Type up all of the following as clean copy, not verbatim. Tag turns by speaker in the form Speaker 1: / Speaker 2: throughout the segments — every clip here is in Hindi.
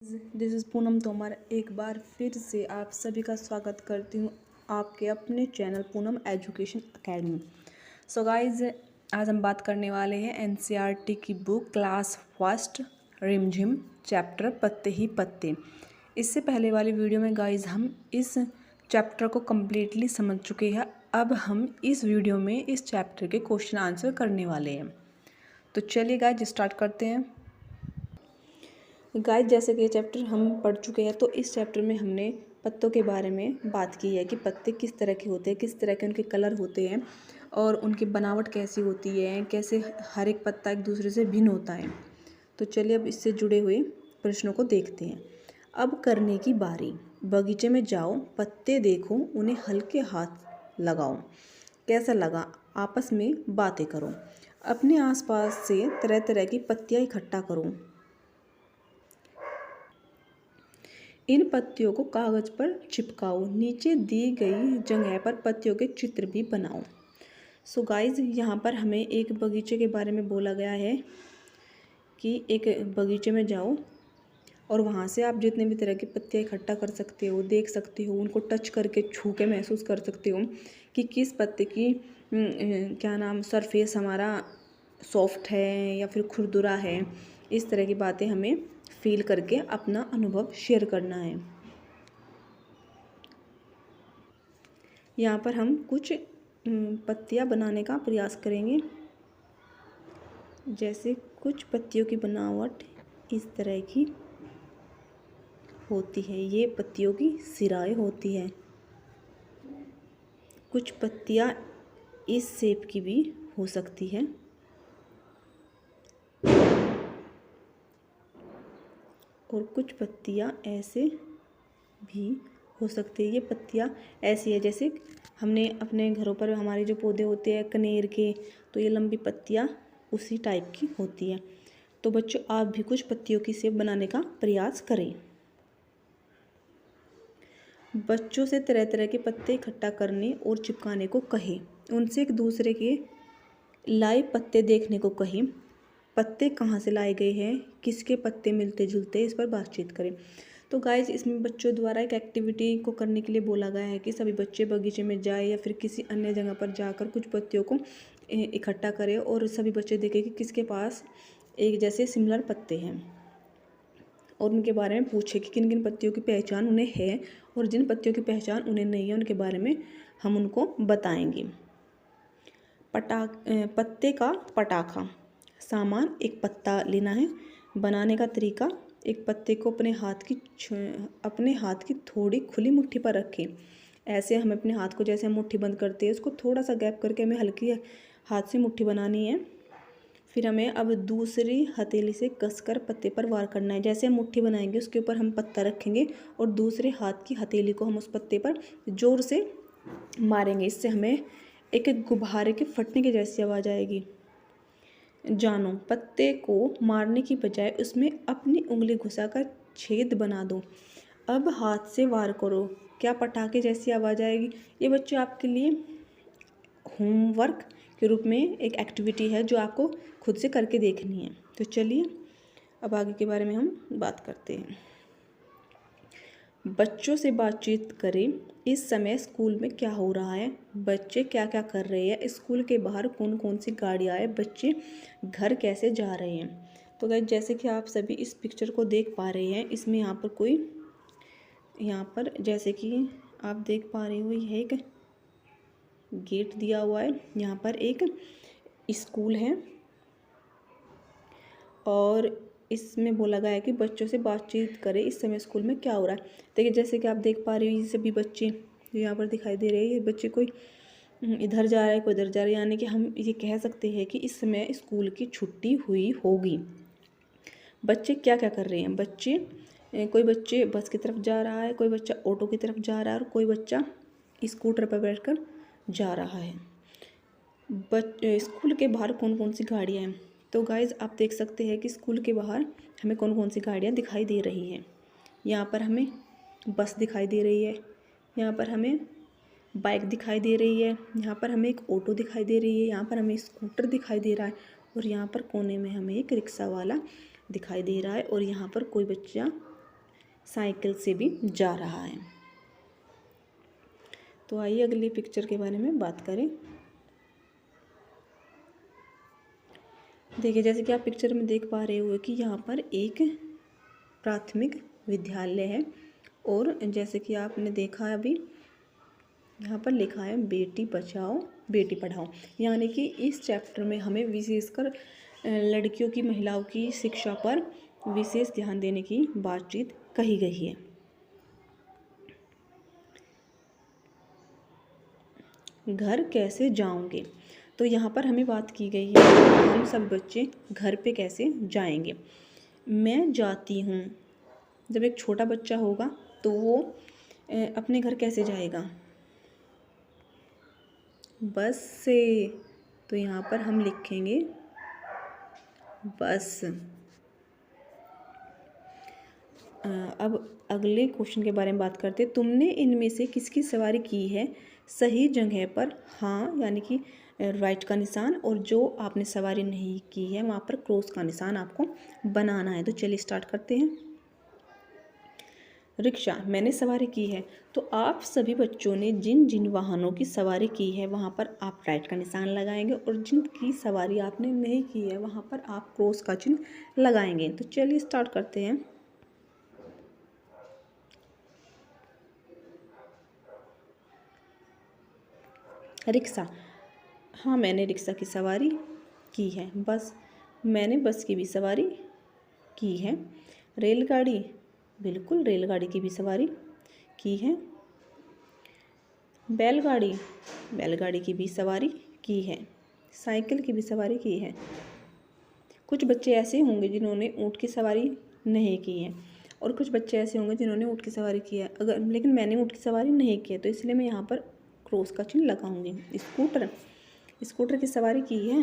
Speaker 1: This is Poonam Tomar. एक बार फिर से आप सभी का स्वागत करती हूँ आपके अपने channel Poonam education academy. So guys, आज हम बात करने वाले हैं एनसीईआरटी की बुक क्लास फर्स्ट रिमझिम चैप्टर पत्ते ही पत्ते। इससे पहले वाली वीडियो में गाइज हम इस चैप्टर को कम्प्लीटली समझ चुके हैं। अब हम इस वीडियो में इस चैप्टर के क्वेश्चन आंसर करने वाले हैं। तो चलिए गाइज स्टार्ट करते हैं। गाइस, जैसे कि ये चैप्टर हम पढ़ चुके हैं, तो इस चैप्टर में हमने पत्तों के बारे में बात की है कि पत्ते किस तरह के होते हैं, किस तरह के उनके कलर होते हैं और उनकी बनावट कैसी होती है, कैसे हर एक पत्ता एक दूसरे से भिन्न होता है। तो चलिए अब इससे जुड़े हुए प्रश्नों को देखते हैं। अब करने की बारी। बगीचे में जाओ, पत्ते देखो, उन्हें हल्के हाथ लगाओ। कैसा लगा? आपस में बातें करो। अपने आसपास से तरह तरह की पत्तियाँ इकट्ठा करो। इन पत्तियों को कागज़ पर चिपकाओ। नीचे दी गई जगह पर पत्तियों के चित्र भी बनाओ। सो गाइज, यहाँ पर हमें एक बगीचे के बारे में बोला गया है कि एक बगीचे में जाओ और वहाँ से आप जितने भी तरह की पत्तियाँ इकट्ठा कर सकते हो, देख सकते हो, उनको टच करके छू के महसूस कर सकते हो कि किस पत्ते की सरफेस हमारा सॉफ्ट है या फिर खुरदुरा है। इस तरह की बातें हमें फील करके अपना अनुभव शेयर करना है। यहाँ पर हम कुछ पत्तियाँ बनाने का प्रयास करेंगे। जैसे कुछ पत्तियों की बनावट इस तरह की होती है, ये पत्तियों की सिराएं होती है। कुछ पत्तियाँ इस शेप की भी हो सकती है और कुछ पत्तियाँ ऐसे भी हो सकती है। ये पत्तियाँ ऐसी है जैसे हमने अपने घरों पर हमारे जो पौधे होते हैं कनेर के, तो ये लंबी पत्तियाँ उसी टाइप की होती है। तो बच्चों, आप भी कुछ पत्तियों की शेप बनाने का प्रयास करें। बच्चों से तरह तरह के पत्ते इकट्ठा करने और चिपकाने को कहें। उनसे एक दूसरे के लाए पत्ते देखने को कहें। पत्ते कहाँ से लाए गए हैं, किसके पत्ते मिलते जुलते, इस पर बातचीत करें। तो गाइज, इसमें बच्चों द्वारा एक एक्टिविटी को करने के लिए बोला गया है कि सभी बच्चे बगीचे में जाए या फिर किसी अन्य जगह पर जाकर कुछ पत्तियों को इकट्ठा करें और सभी बच्चे देखें कि किसके पास एक जैसे सिमिलर पत्ते हैं और उनके बारे में पूछे कि किन किन पत्तियों की पहचान उन्हें है और जिन पत्तियों की पहचान उन्हें नहीं है उनके बारे में हम उनको बताएंगे। पत्ते का पटाखा। सामान: एक पत्ता लेना है। बनाने का तरीका: एक पत्ते को अपने हाथ की थोड़ी खुली मुट्ठी पर रखें। ऐसे हम अपने हाथ को जैसे हम मुट्ठी बंद करते हैं, उसको थोड़ा सा गैप करके हमें हल्की हाथ से मुट्ठी बनानी है। फिर हमें अब दूसरी हथेली से कसकर पत्ते पर वार करना है। जैसे हम मुट्ठी बनाएंगे उसके ऊपर हम पत्ता रखेंगे और दूसरे हाथ की हथेली को हम उस पत्ते पर जोर से मारेंगे। इससे हमें एक एक गुब्बारे के फटने की जैसी आवाज़ आएगी। जानो, पत्ते को मारने की बजाय उसमें अपनी उंगली घुसाकर छेद बना दो। अब हाथ से वार करो, क्या पटाखे जैसी आवाज़ आएगी। ये बच्चे आपके लिए होमवर्क के रूप में एक एक्टिविटी है जो आपको खुद से करके देखनी है। तो चलिए अब आगे के बारे में हम बात करते हैं। बच्चों से बातचीत करें। इस समय स्कूल में क्या हो रहा है, बच्चे क्या क्या कर रहे हैं, स्कूल के बाहर कौन कौन सी गाड़ियाँ हैं, बच्चे घर कैसे जा रहे हैं। तो गाइस, जैसे कि आप सभी इस पिक्चर को देख पा रहे हैं, इसमें यहाँ पर जैसे कि आप देख पा रहे हो, यह एक गेट दिया हुआ है। यहाँ पर एक स्कूल है और इसमें बोला गया है कि बच्चों से बातचीत करें, इस समय स्कूल में क्या हो रहा है। देखिए, जैसे कि आप देख पा रहे हो, ये सभी बच्चे जो यहाँ पर दिखाई दे रहे हैं, ये बच्चे कोई इधर जा रहा है, कोई इधर जा रहा है, यानी कि हम ये कह सकते हैं कि इस समय स्कूल की छुट्टी हुई होगी। बच्चे क्या क्या कर रहे हैं? कोई बच्चे बस की तरफ जा रहा है, कोई बच्चा ऑटो की तरफ जा रहा है और कोई बच्चा स्कूटर पर बैठकर जा रहा है। स्कूल के बाहर कौन कौन सी गाड़ियाँ हैं? तो गाइज़, आप देख सकते हैं कि स्कूल के बाहर हमें कौन कौन सी गाड़ियाँ दिखाई दे रही हैं। यहाँ पर हमें बस दिखाई दे रही है, यहाँ पर हमें बाइक दिखाई दे रही है, यहाँ पर हमें एक ऑटो दिखाई दे रही है, यहाँ पर हमें स्कूटर दिखाई दे रहा है और यहाँ पर कोने में हमें एक रिक्शा वाला दिखाई दे रहा है और यहाँ पर कोई बच्चा साइकिल से भी जा रहा है। तो आइए अगली पिक्चर के बारे में बात करें। देखिए जैसे कि आप पिक्चर में देख पा रहे हो कि यहाँ पर एक प्राथमिक विद्यालय है और जैसे कि आपने देखा अभी यहाँ पर लिखा है बेटी बचाओ बेटी पढ़ाओ, यानी कि इस चैप्टर में हमें विशेषकर लड़कियों की महिलाओं की शिक्षा पर विशेष ध्यान देने की बातचीत कही गई है। घर कैसे जाओगे, तो यहाँ पर हमें बात की गई है हम सब बच्चे घर पे कैसे जाएंगे। मैं जाती हूँ, जब एक छोटा बच्चा होगा तो वो अपने घर कैसे जाएगा, बस से। तो यहाँ पर हम लिखेंगे बस। अब अगले क्वेश्चन के बारे में बात करते हैं। तुमने इनमें से किसकी सवारी की है, सही जगह पर हाँ यानी कि राइट का निशान, और जो आपने सवारी नहीं की है वहाँ पर क्रॉस का निशान आपको बनाना है। तो चलिए स्टार्ट करते हैं। रिक्शा मैंने सवारी की है, तो आप सभी बच्चों ने जिन जिन वाहनों की सवारी की है वहाँ पर आप राइट का निशान लगाएंगे, और जिनकी सवारी आपने नहीं की है वहाँ पर आप क्रॉस का चिन्ह लगाएंगे। तो चलिए स्टार्ट करते हैं। रिक्शा, हाँ मैंने रिक्शा की सवारी की है। बस, मैंने बस की भी सवारी की है। रेलगाड़ी, बिल्कुल रेलगाड़ी की भी सवारी की है। बैलगाड़ी, बैलगाड़ी की भी सवारी की है। साइकिल की भी सवारी की है। कुछ बच्चे ऐसे होंगे जिन्होंने ऊँट की सवारी नहीं की है, और कुछ बच्चे ऐसे होंगे जिन्होंने ऊँट की सवारी की है। अगर लेकिन मैंने ऊँट की सवारी नहीं की है तो इसलिए मैं यहाँ पर क्रॉस का चिन्ह लगाऊंगी। स्कूटर, स्कूटर की सवारी की है।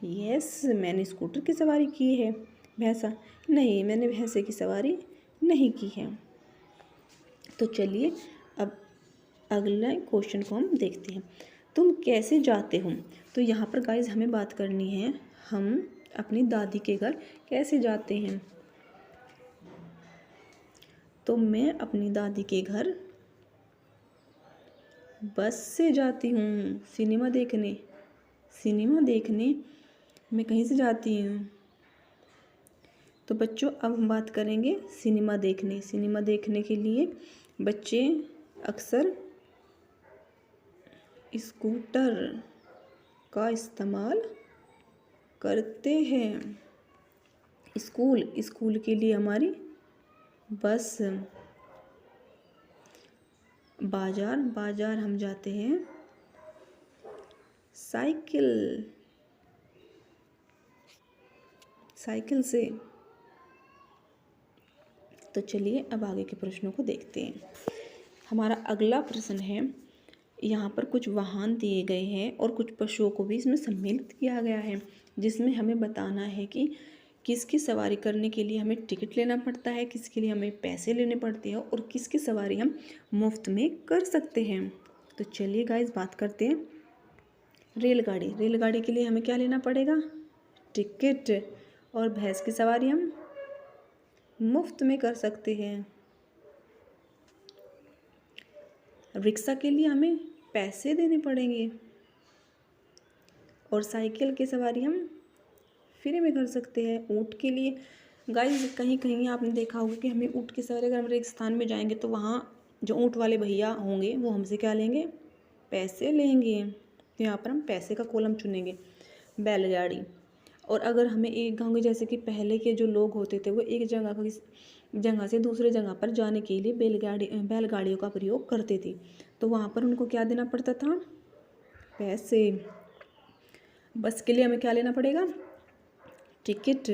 Speaker 1: यस, मैंने स्कूटर की सवारी की है। भैंसा, नहीं मैंने भैंसे की सवारी नहीं की है। तो चलिए अब अगले क्वेश्चन को हम देखते हैं। तुम कैसे जाते हो, तो यहाँ पर गाइज हमें बात करनी है हम अपनी दादी के घर कैसे जाते हैं। तो मैं अपनी दादी के घर बस से जाती हूँ। सिनेमा देखने, सिनेमा देखने मैं कहीं से जाती हूँ। तो बच्चों अब हम बात करेंगे सिनेमा देखने। सिनेमा देखने के लिए बच्चे अक्सर स्कूटर का इस्तेमाल करते हैं। स्कूल, स्कूल के लिए हमारी बस। बाजार, बाजार हम जाते हैं साइकिल, साइकिल से। तो चलिए अब आगे के प्रश्नों को देखते हैं। हमारा अगला प्रश्न है, यहाँ पर कुछ वाहन दिए गए हैं और कुछ पशुओं को भी इसमें सम्मिलित किया गया है, जिसमें हमें बताना है कि किसकी सवारी करने के लिए हमें टिकट लेना पड़ता है, किसके लिए हमें पैसे लेने पड़ते हैं, और किसकी सवारी हम मुफ्त में कर सकते हैं। तो चलिए गाइस बात करते हैं। रेलगाड़ी, रेलगाड़ी के लिए हमें क्या लेना पड़ेगा, टिकट, और भैंस की सवारी हम मुफ्त में कर सकते हैं। रिक्शा के लिए हमें पैसे देने पड़ेंगे, और साइकिल की सवारी हम फ्री में कर सकते हैं। ऊँट के लिए गाइस कहीं कहीं आपने देखा होगा कि हमें ऊँट की सवारी, अगर हम रेगिस्तान में जाएंगे तो वहाँ जो ऊँट वाले भैया होंगे वो हमसे क्या लेंगे, पैसे लेंगे। तो यहाँ पर हम पैसे का कॉलम चुनेंगे। बैलगाड़ी, और अगर हमें एक गाँव के, जैसे कि पहले के जो लोग होते थे वो एक जगह से दूसरे जगह पर जाने के लिए बैलगाड़ियों का प्रयोग करते थे, तो वहाँ पर उनको क्या देना पड़ता था, पैसे। बस के लिए हमें क्या लेना पड़ेगा, टिकट।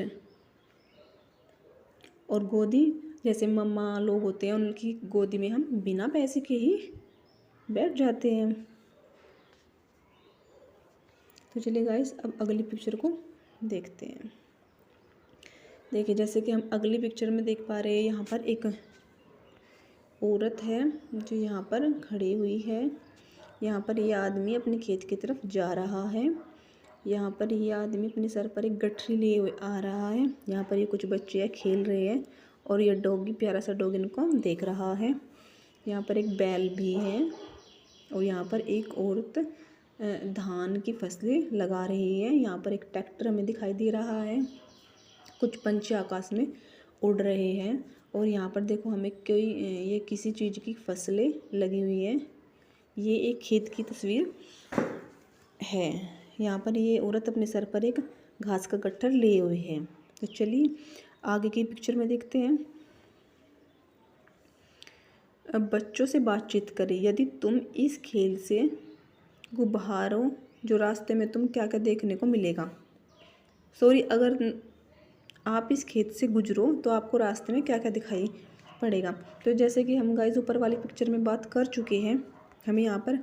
Speaker 1: और गोदी, जैसे मम्मा लोग होते हैं उनकी गोदी में हम बिना पैसे के ही बैठ जाते हैं। तो चलिए गाइस अब अगली पिक्चर को देखते हैं। देखिए जैसे कि हम अगली पिक्चर में देख पा रहे हैं, यहाँ पर एक औरत है जो यहाँ पर खड़ी हुई है। यहाँ पर ये आदमी अपने खेत की तरफ जा रहा है। यहाँ पर ये आदमी अपने सर पर एक गठरी लिए हुए आ रहा है। यहाँ पर ये कुछ बच्चे खेल रहे हैं, और ये डॉगी, प्यारा सा डॉग इनको देख रहा है। यहाँ पर एक बैल भी है और यहाँ पर एक औरत धान की फसलें लगा रही है। यहाँ पर एक ट्रैक्टर हमें दिखाई दे रहा है। कुछ पंछी आकाश में उड़ रहे हैं और यहाँ पर देखो हमें कोई ये किसी चीज़ की फसलें लगी हुई हैं। ये एक खेत की तस्वीर है। यहाँ पर ये औरत अपने सर पर एक घास का गट्ठर लिए हुए है। तो चलिए आगे की पिक्चर में देखते हैं। अब बच्चों से बातचीत करें। यदि तुम इस खेल से गुब्बारों जो रास्ते में तुम क्या क्या देखने को मिलेगा। सॉरी, अगर आप इस खेत से गुजरो तो आपको रास्ते में क्या क्या दिखाई पड़ेगा। तो जैसे कि हम गाइस ऊपर वाली पिक्चर में बात कर चुके हैं, हमें यहाँ पर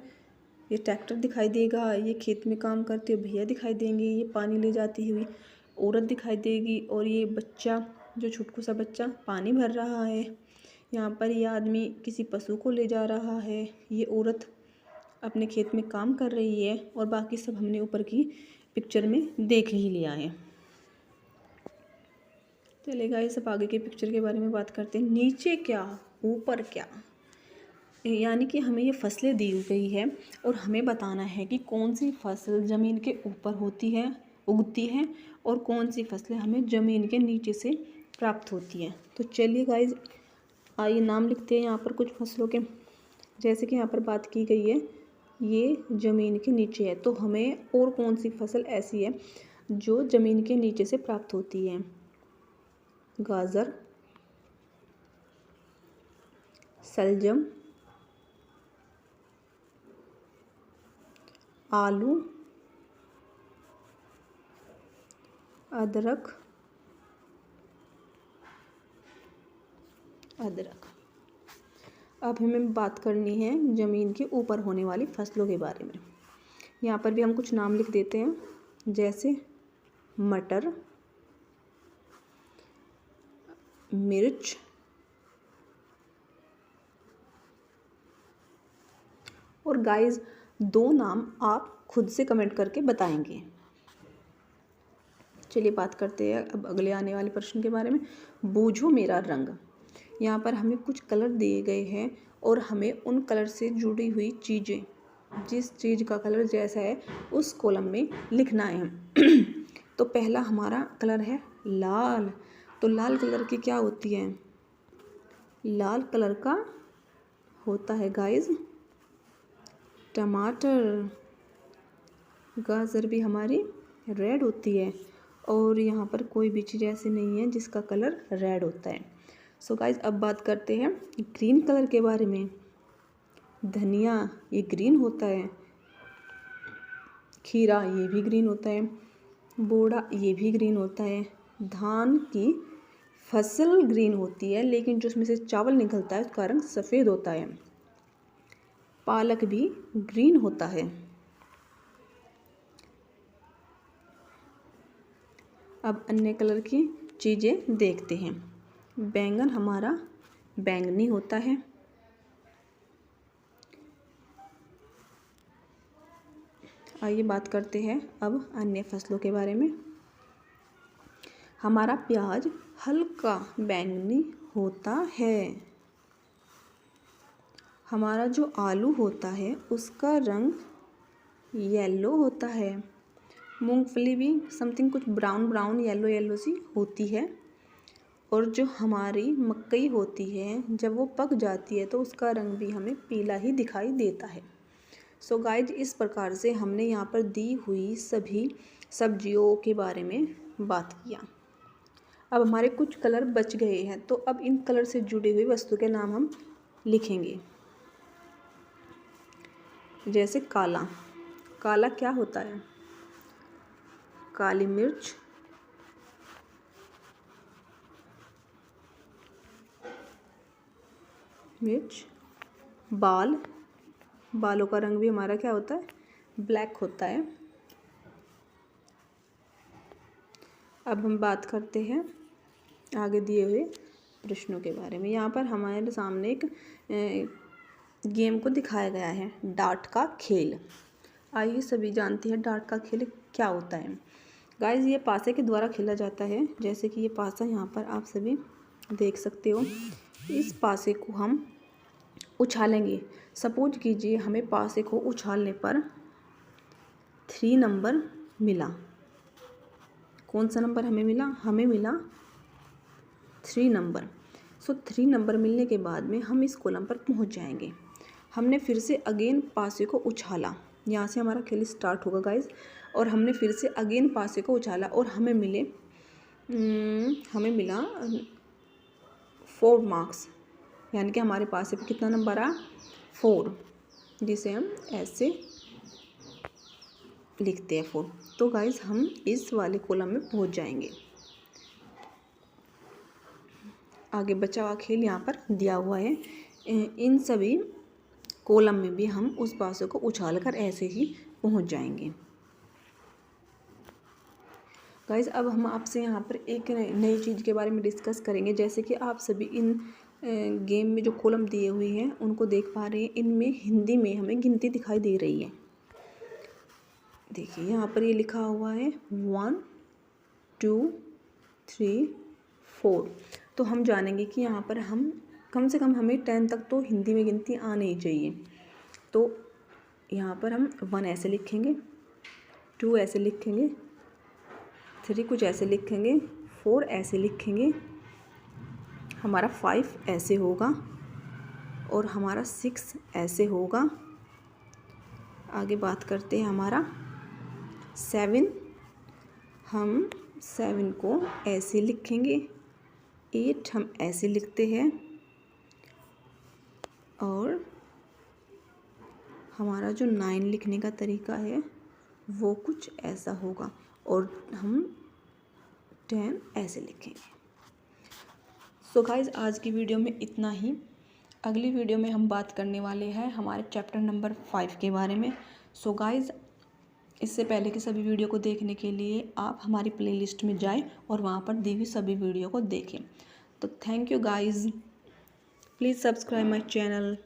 Speaker 1: ये ट्रैक्टर दिखाई देगा, ये खेत में काम करते हुए भैया दिखाई देंगे, ये पानी ले जाती हुई औरत दिखाई देगी और ये बच्चा जो छुटकू सा बच्चा पानी भर रहा है। यहाँ पर ये आदमी किसी पशु को ले जा रहा है। ये औरत अपने खेत में काम कर रही है और बाकी सब हमने ऊपर की पिक्चर में देख ही लिया है। चलेगा, ये सब आगे के पिक्चर के बारे में बात करते हैं। नीचे क्या ऊपर क्या, यानी कि हमें ये फसलें दी गई है और हमें बताना है कि कौन सी फसल ज़मीन के ऊपर होती है, उगती है, और कौन सी फसलें हमें ज़मीन के नीचे से प्राप्त होती हैं। तो चलिए गाइज आइए नाम लिखते हैं यहाँ पर कुछ फसलों के। जैसे कि यहाँ पर बात की गई है ये ज़मीन के नीचे है, तो हमें और कौन सी फसल ऐसी है जो ज़मीन के नीचे से प्राप्त होती है। गाजर, शलजम, आलू, अदरक, अब हमें बात करनी है ज़मीन के ऊपर होने वाली फसलों के बारे में। यहाँ पर भी हम कुछ नाम लिख देते हैं, जैसे मटर, मिर्च, और गाइस 2 नाम आप खुद से कमेंट करके बताएंगे। चलिए बात करते हैं अब अगले आने वाले प्रश्न के बारे में। बूझो मेरा रंग। यहाँ पर हमें कुछ कलर दिए गए हैं और हमें उन कलर से जुड़ी हुई चीज़ें, जिस चीज़ का कलर जैसा है उस कॉलम में लिखना है। तो पहला हमारा कलर है लाल। तो लाल कलर की क्या होती है? लाल कलर का होता है गाइस टमाटर। गाजर भी हमारी रेड होती है और यहाँ पर कोई भी चीज़ ऐसी नहीं है जिसका कलर रेड होता है। सो गाइस अब बात करते हैं ग्रीन कलर के बारे में। धनिया ये ग्रीन होता है, खीरा ये भी ग्रीन होता है, बोड़ा ये भी ग्रीन होता है। धान की फसल ग्रीन होती है लेकिन जो उसमें से चावल निकलता है उसका रंग सफ़ेद होता है। पालक भी ग्रीन होता है। अब अन्य कलर की चीज़ें देखते हैं। बैंगन हमारा बैंगनी होता है। आइए बात करते हैं अब अन्य फसलों के बारे में। हमारा प्याज हल्का बैंगनी होता है। हमारा जो आलू होता है उसका रंग येलो होता है। मूंगफली भी समथिंग कुछ ब्राउन ब्राउन येलो येलो सी होती है। और जो हमारी मकई होती है जब वो पक जाती है तो उसका रंग भी हमें पीला ही दिखाई देता है। सो गाइज इस प्रकार से हमने यहाँ पर दी हुई सभी सब्जियों के बारे में बात किया। अब हमारे कुछ कलर बच गए हैं तो अब इन कलर से जुड़ी हुई वस्तु के नाम हम लिखेंगे। जैसे काला, काला क्या होता है? काली मिर्च, बाल, बालों का रंग भी हमारा क्या होता है? ब्लैक होता है। अब हम बात करते हैं आगे दिए हुए प्रश्नों के बारे में। यहाँ पर हमारे सामने एक गेम को दिखाया गया है, डार्ट का खेल। आइए सभी जानते हैं डार्ट का खेल क्या होता है। गाइस ये पासे के द्वारा खेला जाता है। जैसे कि ये पासा यहाँ पर आप सभी देख सकते हो। इस पासे को हम उछालेंगे। सपोज कीजिए हमें पासे को उछालने पर 3 नंबर मिला। कौन सा नंबर हमें मिला? हमें मिला 3 नंबर। सो 3 नंबर मिलने के बाद में हम इस कॉलम पर पहुंच जाएंगे। हमने फिर से अगेन पासे को उछाला, यहाँ से हमारा खेल स्टार्ट होगा गाइज। और हमने फिर से अगेन पासे को उछाला और हमें मिला 4 मार्क्स, यानी कि हमारे पासे पे कितना नंबर आया? 4, जिसे हम ऐसे लिखते हैं 4। तो गाइज हम इस वाले कॉलम में पहुंच जाएंगे। आगे बचा हुआ खेल यहाँ पर दिया हुआ है। इन सभी कॉलम में भी हम उस पासे को उछालकर ऐसे ही पहुंच जाएंगे। गाइज अब हम आपसे यहाँ पर एक नई चीज़ के बारे में डिस्कस करेंगे। जैसे कि आप सभी इन गेम में जो कॉलम दिए हुए हैं उनको देख पा रहे हैं, इनमें हिंदी में हमें गिनती दिखाई दे रही है। देखिए यहाँ पर ये लिखा हुआ है 1 2 3 4। तो हम जानेंगे कि यहाँ पर हम कम से कम हमें 10 तक तो हिंदी में गिनती आनी ही चाहिए। तो यहाँ पर हम 1 ऐसे लिखेंगे, 2 ऐसे लिखेंगे, 3 कुछ ऐसे लिखेंगे, 4 ऐसे लिखेंगे, हमारा 5 ऐसे होगा और हमारा 6 ऐसे होगा। आगे बात करते हैं हमारा 7, हम 7 को ऐसे लिखेंगे, 8 हम ऐसे लिखते हैं और हमारा जो 9 लिखने का तरीका है वो कुछ ऐसा होगा और हम 10 ऐसे लिखेंगे। सो गाइज आज की वीडियो में इतना ही। अगली वीडियो में हम बात करने वाले हैं हमारे चैप्टर नंबर 5 के बारे में। सो गाइज इससे पहले की सभी वीडियो को देखने के लिए आप हमारी प्लेलिस्ट में जाएं और वहाँ पर दी हुई सभी वीडियो को देखें। तो thank you guys, please subscribe my channel.